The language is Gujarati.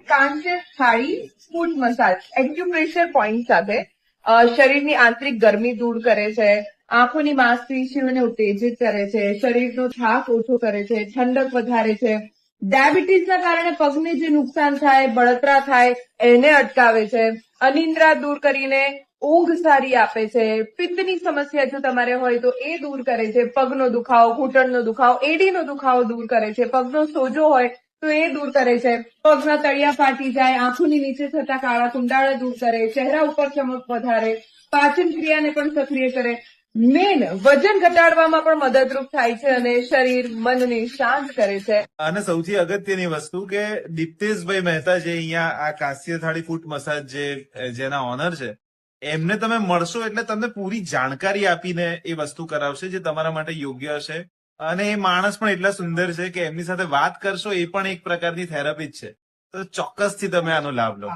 કાંચેસ થાળી ફૂટ મસાજ એક્યુપ્રેશર પોઈન્ટ સાથે શરીરની આંતરિક ગરમી દૂર કરે છે, આંખોની માંસપેશીઓને ઉત્તેજિત કરે છે, શરીરનો થાક ઓછો કરે છે, ઠંડક વધારે છે, ડાયાબિટીસના કારણે પગને જે નુકસાન થાય, બળતરા થાય એને અટકાવે છે, અનિદ્રા દૂર કરીને ઊંઘ સારી આપે છે, પિત્તની સમસ્યા જો તમારે હોય તો એ દૂર કરે છે, પગનો દુખાવો, ઘૂંટણનો દુખાવો, એડીનો દુખાવો દૂર કરે છે, પગનો સોજો હોય તો એ દૂર કરે છે, પગના તળિયા ફાટી જાય, આંખોની નીચે થતા કાળા કુંડાળા દૂર કરે, ચહેરા ઉપર ચમક વધારે, પાચન ક્રિયાને પણ સક્રિય કરે, મેન વજન ઘટાડવામાં પણ મદદરૂપ થાય છે અને શરીર મનને શાંત કરે છે. અને સૌથી અગત્યની વસ્તુ કે દીપ્તેશભાઈ મહેતા જે અહીંયા આ કાંસ્ય થાળી ફૂટ મસાજ જેના ઓનર છે, એમને તમે મળશો એટલે તમને પૂરી જાણકારી આપીને એ વસ્તુ કરાવશે જે તમારા માટે યોગ્ય હશે. અને એ માણસ પણ એટલા સુંદર છે કે એમની સાથે વાત કરશો એ પણ એક પ્રકારની થેરાપી જ છે. તો ચોક્કસથી તમે આનો લાભ લો.